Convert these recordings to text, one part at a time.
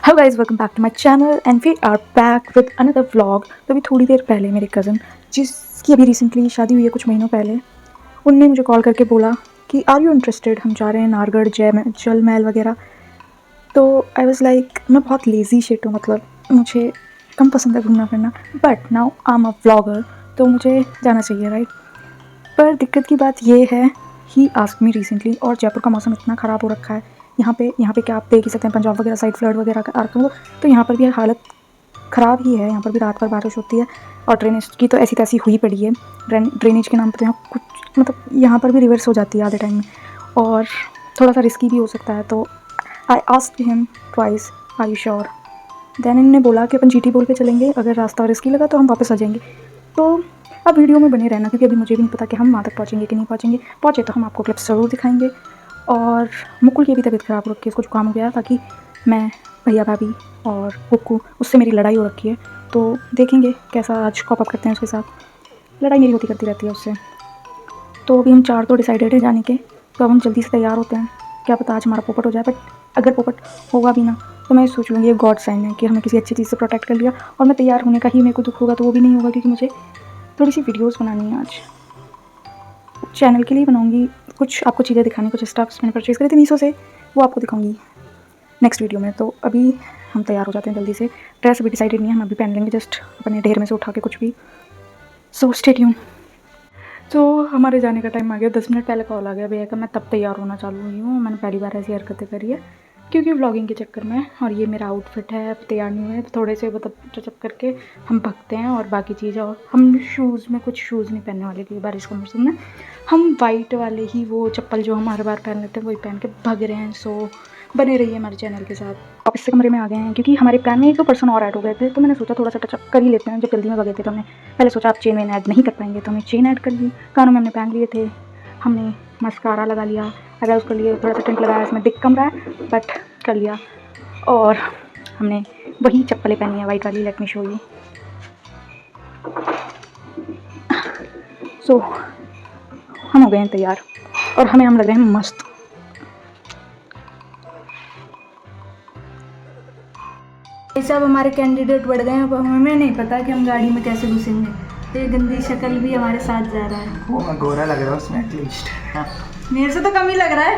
Hello guys, welcome back to my channel and we are back with another vlog. तो अभी थोड़ी देर पहले मेरे कज़न, जिसकी अभी रिसेंटली शादी हुई है कुछ महीनों पहले, उनने मुझे कॉल करके बोला कि आर यू इंटरेस्टेड, हम जा रहे हैं नारगढ़ जल महल वगैरह। तो आई वाज लाइक, मैं बहुत लेज़ी शिट हूँ, मतलब मुझे कम पसंद है घूमना फिरना, but now I am a vlogger तो मुझे जाना चाहिए, राइट। पर दिक्कत की बात ये है, ही आस्क्ड मी रिसेंटली, और जयपुर का मौसम इतना ख़राब हो रखा है यहाँ पे क्या आप देख ही सकते हैं, पंजाब वगैरह साइड फ्लड वगैरह का आर्कम, तो यहाँ पर भी हालत ख़राब ही है। यहाँ पर भी रात भर बारिश होती है और ड्रेनेज की तो ऐसी तैसी हुई पड़ी है। ड्रेनेज के नाम पर तो यहाँ कुछ, मतलब यहाँ पर भी रिवर्स हो जाती है आधे टाइम में, और थोड़ा सा रिस्की भी हो सकता है। तो I asked him twice, are you sure. Then इन्होंने बोला कि अपन जीटी बोल के चलेंगे, अगर रास्ता रिस्की लगा तो हम वापस आ जाएंगे। तो अब वीडियो में बने रहना, क्योंकि अभी मुझे भी नहीं पता कि हम वहाँ तक पहुँचेंगे कि नहीं पहुँचेंगे। पहुँचे तो हम आपको क्लिप्स ज़रूर दिखाएंगे। और मुकुल की भी तबीयत ख़राब हो रखी है, इसको जुकाम हो गया, ताकि मैं, भैया भाभी और कुक्कू, उससे मेरी लड़ाई हो रखी है। तो देखेंगे कैसा आज कॉप अप करते हैं उसके साथ। लड़ाई मेरी होती करती रहती है उससे। तो अभी हम 4 तो डिसाइडेड है जाने के, तो अब हम जल्दी से तैयार होते हैं। क्या पता आज हमारा पोपट हो जाए, बट अगर पोपट होगा भी ना तो मैं सोच लूँगी ये गॉड साइन है कि हमने किसी अच्छी चीज़ से प्रोटेक्ट कर लिया। और मैं तैयार होने का ही मेरे को दुख होगा तो वो भी नहीं होगा, क्योंकि मुझे थोड़ी सी वीडियोस बनानी है आज, चैनल के लिए बनाऊंगी। कुछ आपको चीज़ें दिखानी, कुछ स्टफ्स मैंने परचेज़ करे थे मीशो से, वो आपको दिखाऊंगी नेक्स्ट वीडियो में। तो अभी हम तैयार हो जाते हैं जल्दी से। ड्रेस अभी डिसाइडेड नहीं है, हम अभी पहन लेंगे जस्ट अपने ढेर में से उठा के कुछ भी। So stay tune. तो हमारे जाने का टाइम आ गया, 10 मिनट पहले कॉल आ गया भैया का, मैं तब तैयार होना चालू हुई हूँ। मैंने पहली बार ऐसी हरकतें करी है क्योंकि व्लॉगिंग के चक्कर में, और ये मेरा आउटफिट है, अब तैयार नहीं हुए, थोड़े से मतलब टचअप करके हम भगते हैं और बाकी चीज़ें। और हम शूज़ में कुछ शूज़ नहीं पहनने वाले, क्योंकि बारिश का मौसम में हम वाइट वाले ही, वो चप्पल जो हम हर बार पहन लेते हैं वही पहन के भग रहे हैं। सो बने रहिए हमारे चैनल के साथ। वापस से कमरे में आ गए हैं, क्योंकि हमारे प्लान में 1-2 पर्सन और ऐड हो गए थे, तो मैंने सोचा थोड़ा सा टचअप कर ही लेते हैं। जब जल्दी में भगे थे तो हमने पहले सोचा आप चेन वेन ऐड नहीं कर पाएंगे, तो हमने चेन ऐड कर ली। कानों में हमने पहन लिए थे, हमने मस्कारा लगा लिया, अगर उसके लिए थोड़ा सा टिंट लगाया, इसमें दिख कम रहा है बट कर लिया। और हमने वही चप्पलें पहनी है वाइट वाली, लेट मी शो यू। सो हम हो गए हैं तैयार और हम लग रहे हैं मस्त। सब हमारे कैंडिडेट बढ़ गए हैं, अब हमें नहीं पता कि हम गाड़ी में कैसे घुसेंगे। ये गंदी शक्ल भी हमारे साथ जा रहा है। वो मैं गोरा लग रहा हूँ उसमें एटलीस्ट। मेरे से तो कम ही लग रहा है।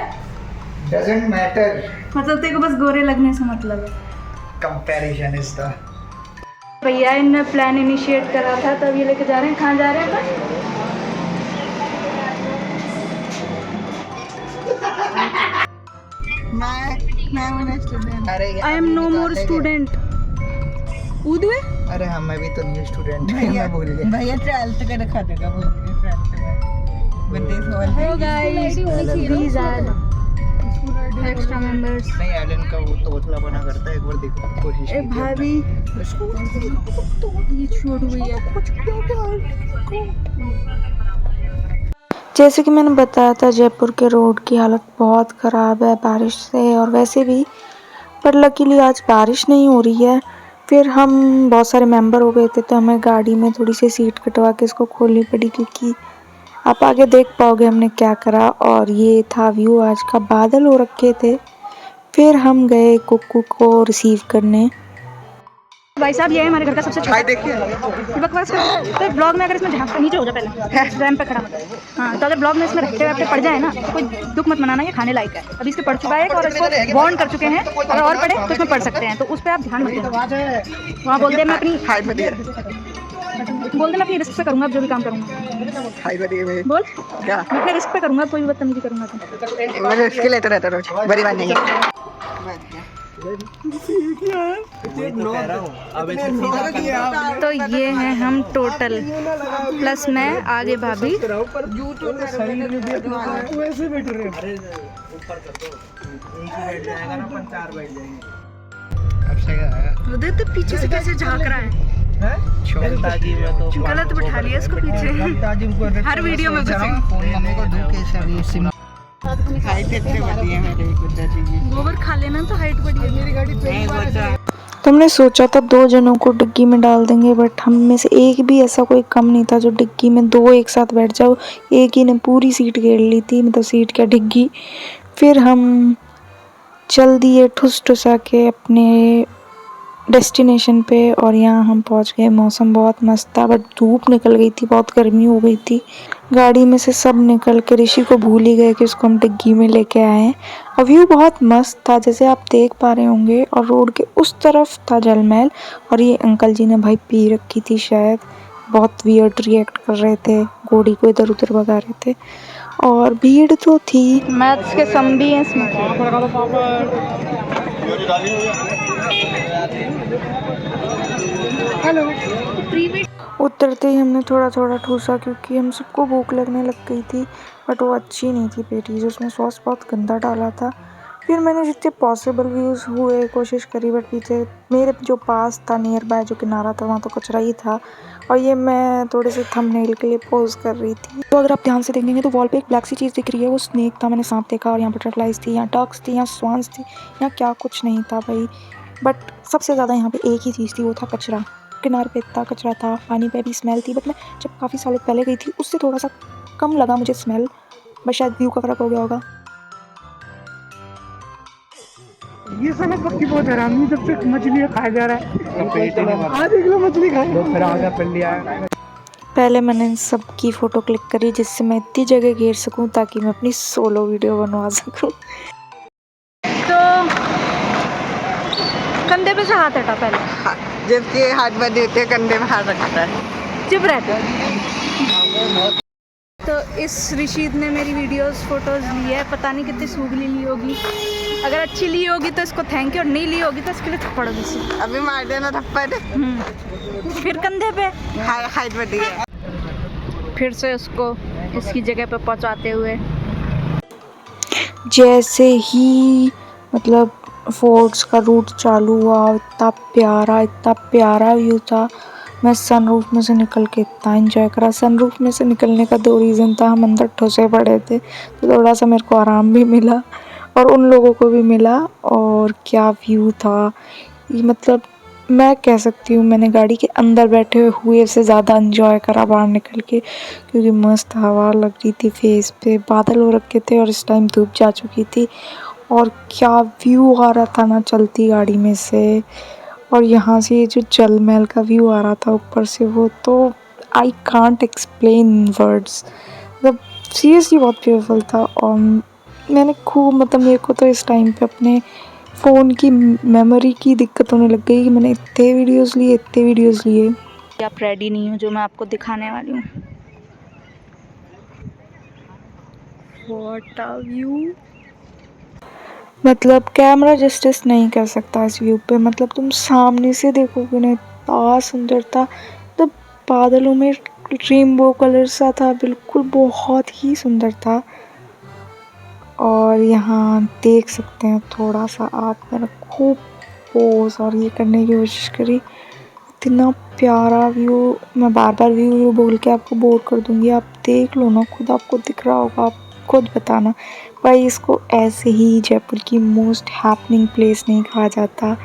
डजंट मैटर, मतलब तेरे को बस गोरे लगने से मतलब है। Comparison is the. भैया इनने प्लान इनिशिएट करा था, तब ये लेके जा रहे हैं। कहाँ जा रहे हैं? मैं स्टूडेंट। अरे I am no more student. उदवे? अरे हाँ, मैं भी तो न्यू स्टूडेंट हूँ, मैं भूल गया। भैया 12th का दिखा देगा, बोल रही है 12th में बंदे सवाल hello guys, please add extra members. नहीं, एलन का वो तो थोड़ा बना करता है, एक बार देखो कोशिश ए भाभी, ये छोड़ भैया। जैसे कि मैंने बताया था, जयपुर के रोड की हालत बहुत ख़राब है बारिश से, और वैसे भी, पर लकीली आज बारिश नहीं हो रही है। फिर हम बहुत सारे मेंबर हो गए थे, तो हमें गाड़ी में थोड़ी सी सीट कटवा के इसको खोलनी पड़ी, क्योंकि आप आगे देख पाओगे हमने क्या करा। और ये था व्यू आज का, बादल हो रखे थे। फिर हम गए कुक्कू को रिसीव करने। भाई साहब, ये है हमारे घर का सबसे छोटा। देखिए बकवास तो ब्लॉग में अगर इसमें झांक नीचे हो जाए पहले रैंप पे खड़ा मत। हाँ, तो अगर ब्लॉग में इसमें रहते रहते पड़ जाए ना तो कोई दुख मत मनाना, ये खाने लायक है। अभी इसके पड़ चुका है और इसको वार्न कर चुके हैं, और पढ़े तो इसमें पढ़ सकते हैं, तो उस पर आप ध्यान मत देना। वहाँ बोल दे मैं अपनी रिस्क पे करूँगा, अब जो भी काम करूँगा। बोल क्या? मैं अपने रिस्क पे करूँगा, कोई भी बदतमीजी करूँगा तो। मैं रिस्क लेता रहता रोज, बड़ी बात नहीं है। तो ये हैं हम टोटल, प्लस मैं, आगे भाभी। उधर तो पीछे से कैसे झांक रहा है। गलत बिठा लिया इसको पीछे, हर वीडियो में गोबर खा लेना तो हाइट बढ़ी है। मेरी गाड़ी तो हमने सोचा था 2 जनों को डिग्गी में डाल देंगे, बट हम में से एक भी ऐसा कोई कम नहीं था जो डिग्गी में 2 एक साथ बैठ जाओ। एक ही ने पूरी सीट घेर ली थी, मतलब सीट क्या डिग्गी। फिर हम चल दिए ठुस ठुसा के अपने डेस्टिनेशन पे और यहाँ हम पहुँच गए। मौसम बहुत मस्त था बट धूप निकल गई थी, बहुत गर्मी हो गई थी। गाड़ी में से सब निकल के ऋषि को भूल ही गए कि उसको हम डिग्गी में लेके आए हैं। और व्यू बहुत मस्त था जैसे आप देख पा रहे होंगे, और रोड के उस तरफ था जल महल। और ये अंकल जी ने भाई पी रखी थी शायद, बहुत वियर्ड रिएक्ट कर रहे थे, घोड़ी को इधर उधर भगा रहे थे। और भीड़ तो थी। मैथ्स के सम भी हैं इसमें। उतरते ही हमने थोड़ा थोड़ा ठूसा क्योंकि हम सबको भूख लगने लग गई थी, बट वो अच्छी नहीं थी पेटीज, उसमें सॉस बहुत गंदा डाला था। फिर मैंने जितने पॉसिबल व्यूज़ हुए कोशिश करी, बट पीछे मेरे जो पास था नियर बाय जो किनारा था वहाँ तो कचरा ही था। और ये मैं थोड़े से थंबनेल के लिए पोज कर रही थी। तो अगर आप ध्यान से देखेंगे तो वॉल पे एक ब्लैक सी चीज़ दिख रही है, वो स्नेक था, मैंने सांप देखा। और यहाँ बटरफ्लाइज थी, यहाँ डक्स थी, यहाँ स्वान्स थी, यहाँ क्या कुछ नहीं था भाई। बट सबसे ज़्यादा यहाँ पे एक ही चीज़ थी, वो था कचरा। किनारे पे इतना कचरा था, पानी पे भी स्मेल थी, बट मैं जब काफ़ी सालों पहले गई थी उससे थोड़ा सा कम लगा मुझे स्मेल, बट शायद व्यू का फ़र्क हो गया होगा। ये साला पक्की बहुत हरामी, जब तक मछली खाया जा रहा है। आधे किलो मछली खाई फिर आगे पड़ लिया। पहले मैंने इन सब की फ़ोटो क्लिक करी जिससे मैं इतनी जगह घेर सकूं ताकि मैं अपनी सोलो वीडियो बनवा सकूं। तो कंधे पे से हाथ हटा पहले, जिसके हाथ बंधे होते हैं कंधे में हाथ रखता है। चुप रहते। तो इस ऋषिद ने मेरी वीडियोस फोटोज ली है, पता नहीं कितनी सूगली ली होगी। अगर अच्छी ली होगी तो इसको थैंक यू, और नहीं ली होगी तो इसके लिए थप्पड़ भी सी। अभी मार देना थप्पड़। फिर कंधे पे हाइट बढ़ी है। फिर से उसको इसकी जगह पे पहुंचाते हुए जैसे ही मतलब फोर्ट्स का रूट चालू हुआ, इतना प्यारा व्यू था। मैं सनरूफ में से निकल के इतना एंजॉय करा। सनरूफ में से निकलने का 2 रीज़न था, हम अंदर ठुसे पड़े थे तो थोड़ा सा मेरे को आराम भी मिला और उन लोगों को भी मिला। और क्या व्यू था ये, मतलब मैं कह सकती हूँ मैंने गाड़ी के अंदर बैठे हुए से ज़्यादा एंजॉय करा बाहर निकल के, क्योंकि मस्त हवा लग रही थी फेस पे, बादल हो रखे थे और इस टाइम धूप जा चुकी थी। और क्या व्यू आ रहा था ना चलती गाड़ी में से, और यहाँ से ये जो जल महल का व्यू आ रहा था ऊपर से, वो तो आई कांट एक्सप्लेन वर्ड्स, मतलब सीरियसली बहुत ब्यूटीफुल था। और मैंने खूब, मतलब मेरे को तो इस टाइम पे अपने फ़ोन की मेमोरी की दिक्कत होने लग गई कि मैंने इतने वीडियोस लिए। आप रेडी नहीं हो जो मैं आपको दिखाने वाली हूँ। व्हाट अ व्यू, मतलब कैमरा जस्टिस नहीं कर सकता इस व्यू पे। मतलब तुम सामने से देखोगे ना, इतना सुंदर था। मतलब बादलों में रेनबो कलर सा था बिल्कुल, बहुत ही सुंदर था। और यहाँ देख सकते हैं थोड़ा सा आप, मैंने खूब पोज और ये करने की कोशिश करी। इतना प्यारा व्यू, मैं बार बार व्यू बोल के आपको बोर कर दूँगी, आप देख लो ना खुद, आपको दिख रहा होगा, आप खुद बताना भाई। इसको ऐसे ही जयपुर की मोस्ट हैपनिंग प्लेस नहीं कहा जाता,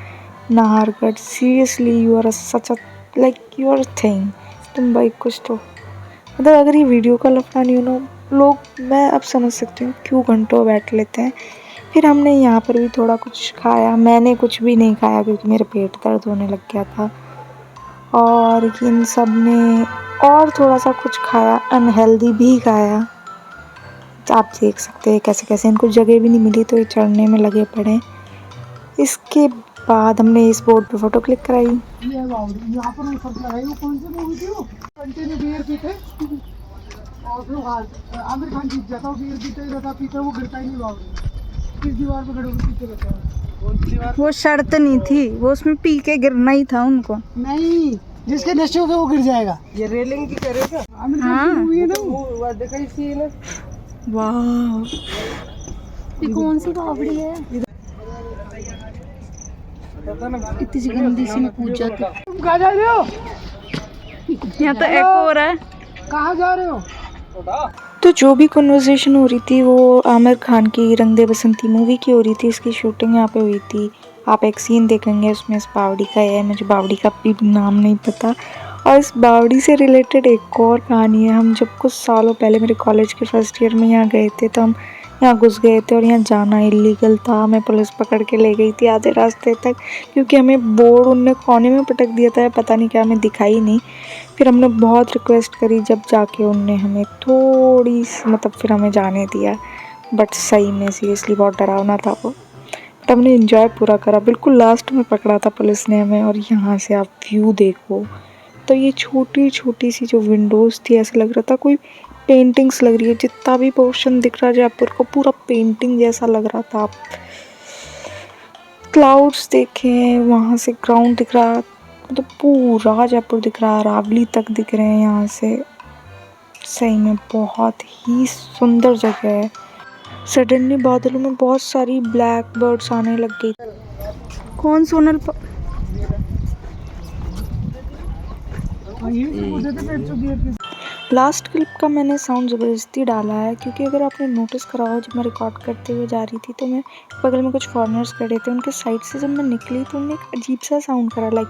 Nahargarh. Seriously you are such a like you are thing, तुम भाई कुछ तो, मतलब अगर ये वीडियो का लफड़ा नहीं हो ना लोग, मैं अब समझ सकती हूँ क्यों घंटों बैठ लेते हैं। फिर हमने यहाँ पर भी थोड़ा कुछ खाया, मैंने कुछ भी नहीं खाया क्योंकि मेरे पेट दर्द होने लग गया था। और इन सब ने और थोड़ा सा कुछ खाया, अनहेल्दी भी खाया। तो आप देख सकते हैं कैसे कैसे इनको जगह भी नहीं मिली तो ये चढ़ने में लगे पड़े। इसके बाद हमने इस बोर्ड पे फ़ोटो क्लिक कराई। यहाँ पर वो सब लगाई, वो कौन सी मूवी थी वो, कंटिन्यू बियर पीते और फिर आमिर खान जीत जाता, वो बियर पीते रहता, पीते वो गिरता ही नहीं बाबू, इस दीवार पे खड़े होकर पीते रहता है। कौन सी दीवार? वो शर्त नहीं थी, वो उसमें पी के गिरना ही था उनको। नहीं, जिसके नशे हो गए वो गिर जाएगा। ये रेलिंग की करेगा आमिर खान की मूवी है ना वो, देखा ही सी है ना। वाह, ये कौन सी बावड़ी है? इतनी सी गंदी सी में पूजा थी। तुम कहाँ जा रहे हो? यहाँ तो एको हो रहा है। कहाँ जा रहे हो? तो जो भी कन्वर्सेशन हो रही थी वो आमिर खान की रंग दे बसंती मूवी की हो रही थी। इसकी शूटिंग यहाँ पे हुई थी। आप एक सीन देखेंगे उसमें इस बावड़ी का है, मुझे बावड़ी का भी नाम नहीं पता। और इस बावड़ी से रिलेटेड एक और कहानी है। हम जब कुछ सालों पहले मेरे कॉलेज के फर्स्ट ईयर में यहाँ गए थे तो हम यहाँ घुस गए थे और यहाँ जाना इलीगल था। हमें पुलिस पकड़ के ले गई थी आधे रास्ते तक, क्योंकि हमें बोर्ड उनने कोने में पटक दिया था, पता नहीं क्या, हमें दिखाई नहीं। फिर हमने बहुत रिक्वेस्ट करी, जब जाके उनने हमें थोड़ी सी मतलब फिर हमें जाने दिया। बट सही में सीरियसली बहुत डरावना था वो। बट हमने इन्जॉय पूरा करा। बिल्कुल लास्ट में पकड़ा था पुलिस ने हमें। और यहाँ से आप व्यू देखो तो ये छोटी छोटी सी जो विंडोज़ थी, ऐसा लग रहा था कोई पेंटिंग्स लग रही है। जितना भी पोर्शन दिख रहा है जयपुर को, पूरा पेंटिंग जैसा लग रहा था। आप क्लाउड्स देखें, वहाँ से ग्राउंड दिख रहा, मतलब पूरा जयपुर दिख रहा, अरावली तक दिख रहे हैं यहाँ से। सही में बहुत ही सुंदर जगह है। सडनली बादलों में बहुत सारी ब्लैक बर्ड्स आने लग गई। कौन सोनल लास्ट क्लिप का मैंने साउंड ज़बरदस्ती डाला है, क्योंकि अगर आपने नोटिस करा हो, जब मैं रिकॉर्ड करते हुए जा रही थी तो मैं बगल में कुछ फॉरेनर्स खड़े थे, उनके साइड से जब मैं निकली तो उन्होंने एक अजीब सा साउंड करा, लाइक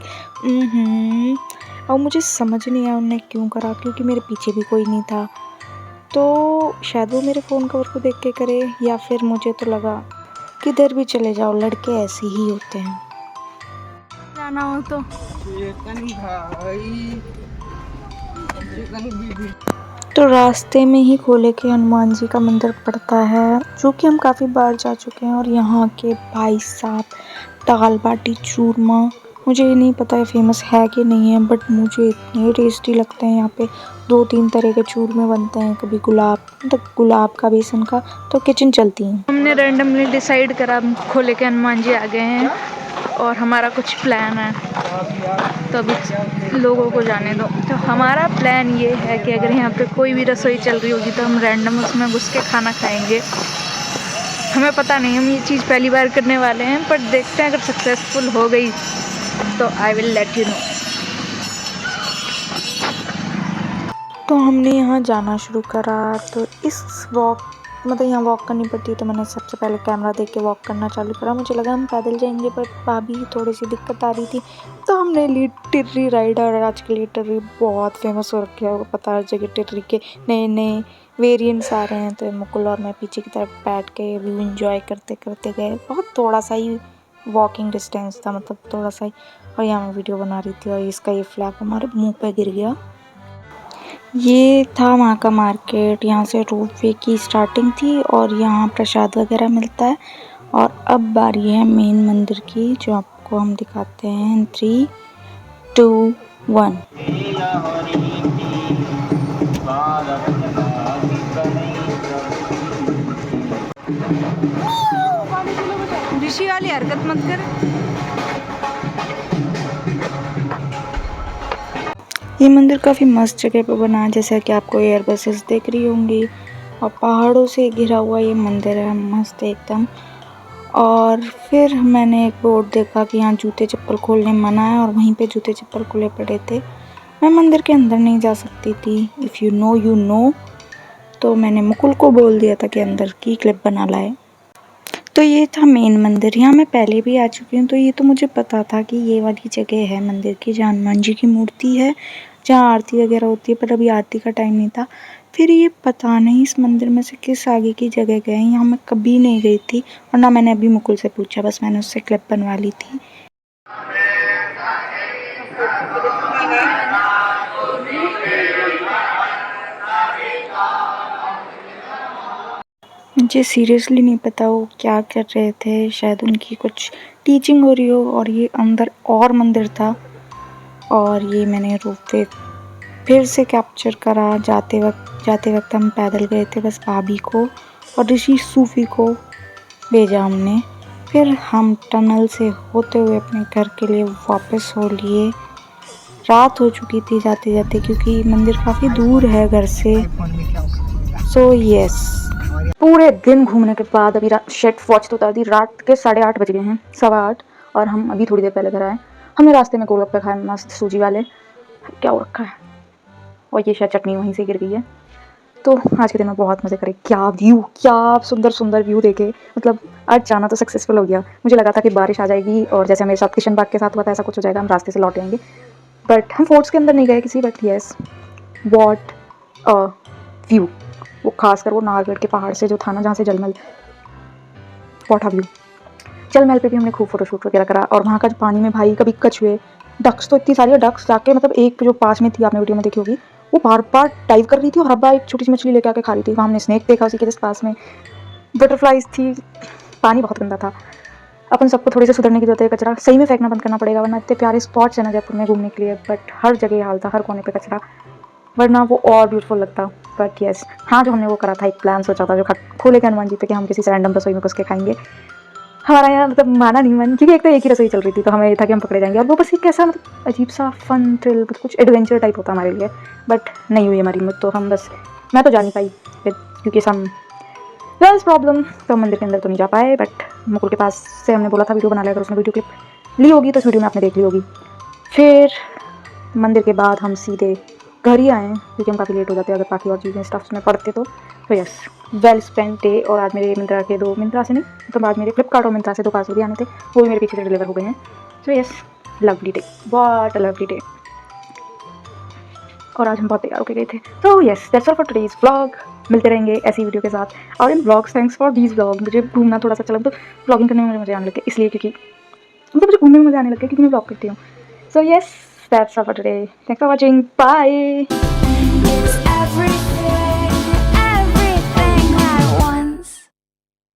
और मुझे समझ नहीं आया उन्होंने क्यों करा, क्योंकि मेरे पीछे भी कोई नहीं था। तो शायद वो मेरे फ़ोन कवर को देख के करे, या फिर मुझे तो लगा किधर भी चले जाओ लड़के ऐसे ही होते हैं। जाना हो तो तो रास्ते में ही खोले के हनुमान जी का मंदिर पड़ता है, जो कि हम काफ़ी बार जा चुके हैं। और यहाँ के भाई साहब दाल बाटी चूरमा, मुझे ये नहीं पता है फेमस है कि नहीं है, बट मुझे इतने टेस्टी लगते हैं। यहाँ पे 2-3 तरह के चूरमे बनते हैं, कभी गुलाब का, बेसन का, तो किचन चलती हैं। हमने रैंडमली डिसाइड करा खोले के हनुमान जी आ गए हैं और हमारा कुछ प्लान है, तो अभी लोगों को जाने दो। तो हमारा प्लान ये है कि अगर यहाँ पे कोई भी रसोई चल रही होगी तो हम रैंडम उसमें घुस के खाना खाएंगे। हमें पता नहीं, हम ये चीज़ पहली बार करने वाले हैं, पर देखते हैं अगर सक्सेसफुल हो गई तो I will let you know. तो हमने यहाँ जाना शुरू करा। तो इस वॉक मतलब यहाँ वॉक करनी पड़ती है, तो मैंने सबसे पहले कैमरा देख के वॉक करना चालू करा। मुझे लगा हम पैदल जाएंगे, पर भाभी थोड़ी सी दिक्कत आ रही थी, तो हमने ली टिर्री राइड। और आजकल ये टिर्री बहुत फेमस हो रखी है, पता है, हर जगह टिर्री के नए नए वेरिएंट्स आ रहे हैं। तो मुकुल और मैं पीछे की तरफ बैठ के व्यू इन्जॉय करते करते गए। बहुत थोड़ा सा ही वॉकिंग डिस्टेंस था, मतलब थोड़ा सा ही। और यहाँ मैं वीडियो बना रही थी और इसका ये फ्लैग हमारे मुँह पे गिर गया। ये था वहाँ का मार्केट, यहाँ से रोपवे की स्टार्टिंग थी और यहाँ प्रसाद वगैरह मिलता है। और अब बारी है मेन मंदिर की, जो आपको हम दिखाते हैं। 3, 2, 1। ऋषि वाली हरकत मत कर। ये मंदिर काफ़ी मस्त जगह पे बना है, जैसा कि आपको एयर बसेस देख रही होंगी, और पहाड़ों से घिरा हुआ ये मंदिर है, मस्त एकदम। और फिर मैंने एक बोर्ड देखा कि यहाँ जूते चप्पल खोलने मना है, और वहीं पे जूते चप्पल खुले पड़े थे। मैं मंदिर के अंदर नहीं जा सकती थी, if you know you know. तो मैंने मुकुल को बोल दिया था कि अंदर की क्लिप बना लाए। तो ये था मेन मंदिर। यहाँ मैं पहले भी आ चुकी हूँ, तो ये तो मुझे पता था कि ये वाली जगह है मंदिर की, जहाँ हनुमान जी की मूर्ति है, जहाँ आरती वगैरह होती है। पर अभी आरती का टाइम नहीं था। फिर ये पता नहीं इस मंदिर में से किस आगे की जगह गए, यहाँ मैं कभी नहीं गई थी, और ना मैंने अभी मुकुल से पूछा, बस मैंने उससे क्लिप बनवा ली थी। मुझे सीरियसली नहीं पता वो क्या कर रहे थे, शायद उनकी कुछ टीचिंग हो रही हो। और ये अंदर और मंदिर था, और ये मैंने रोपवे फिर से कैप्चर करा। जाते वक्त हम पैदल गए थे, बस भाभी को और ऋषि सूफी को भेजा हमने। फिर हम टनल से होते हुए अपने घर के लिए वापस हो लिए। रात हो चुकी थी जाते जाते, क्योंकि मंदिर काफ़ी दूर है घर से। सो यस, पूरे दिन घूमने के बाद अभी शेट वॉच तो उतार दी, रात के 8:30 बज गए हैं, 8:15, और हम अभी थोड़ी देर पहले घर आए। हमने रास्ते में गोलगप्पे खाए मस्त सूजी वाले, क्या हो रखा है, और ये शायद चटनी वहीं से गिर गई है। तो आज के दिन में बहुत मज़े करे। क्या व्यू, क्या सुंदर सुंदर व्यू देखे। मतलब आज जाना तो सक्सेसफुल हो गया। मुझे लगा था कि बारिश आ जाएगी, और जैसे मेरे साथ किशन बाग के साथ हुआ था, ऐसा कुछ हो जाएगा, हम रास्ते से लौट आएंगे। बट हम फोर्ट्स के अंदर नहीं गए किसी, but yes, what a view. वो खासकर वो नारगढ़ के पहाड़ से जो था ना, जहाँ से जलमल, वॉट हैव यू। जलमहल पे भी हमने खूब फोटोशूट वगैरह करा। और वहाँ का जो पानी में भाई कभी कछुए, डक्स तो इतनी सारी डक्स जाके, मतलब एक जो पास में थी, आपने वीडियो में देखी होगी, वो बार बार डाइव कर रही थी और हब्बा एक छोटी सी मछली लेके आके खा रही थी। वहाँ हमने स्नेक देखा उसी के जस्ट पास में, बटरफ्लाइज थी। पानी बहुत गंदा था। अपन सबको थोड़ी सी सुधरने की जरूरत है। कचरा सही में फेंकना बंद करना पड़ेगा, वरना इतने प्यारे स्पॉट्स है ना जयपुर में घूमने के लिए, बट हर जगह ये हाल था, हर कोने पे कचरा, वरना वो और ब्यूटीफुल लगता। बट यस, हाँ, जो हमने वो करा था, एक प्लान सोचा था जो खोले के हनुमान जी पे कि हम किसी से रैंडम रसोई में घुस के खाएंगे, हमारा यहाँ मतलब माना नहीं मन, क्योंकि एक तो एक ही रसोई चल रही थी, तो हमें ये था कि हम पकड़े जाएंगे। और वो बस एक कैसा मतलब अजीब सा फन थ्रिल, मतलब कुछ एडवेंचर टाइप होता हमारे लिए, बट नहीं हुई हमारी हिम्मत। तो हम बस, मैं तो जा नहीं पाई क्योंकि सम गर्ल्स प्रॉब्लम, तो मंदिर के अंदर तो नहीं जा पाए। बट मुकुल के पास से हमने बोला था वीडियो बना लिया, अगर उसने वीडियो क्लिप ली होगी तो इस वीडियो में आपने देख ली होगी। फिर मंदिर के बाद हम सीधे घर ही आए, क्योंकि हम काफ़ी लेट हो जाते हैं अगर बाकी और चीज़ें स्टफ्स में पढ़ते तो यस, वेल स्पेंड डे। और आज मेरे मिंत्रा से नहीं, तो आज मेरे फ्लिपकार्ट और मिंत्रा से 2 पार्सल भी आने थे, वो भी मेरे पीछे से डिलीवर हो गए हैं। तो yes, lovely day, what a lovely day. और आज हम बहुत तैयार होकर गए थे। तो yes, that's all for today's vlog. मिलते रहेंगे ऐसी वीडियो के साथ और इन blogs. Thanks for these blog. मुझे घूमना थोड़ा सा चला, तो ब्लॉगिंग करने में मुझे आने लगे, इसलिए क्योंकि मतलब मुझे घूमने में मज़ा आने लगा क्योंकि मैं ब्लॉग करती हूँ। So yes, that's all for today. Thanks for watching, bye.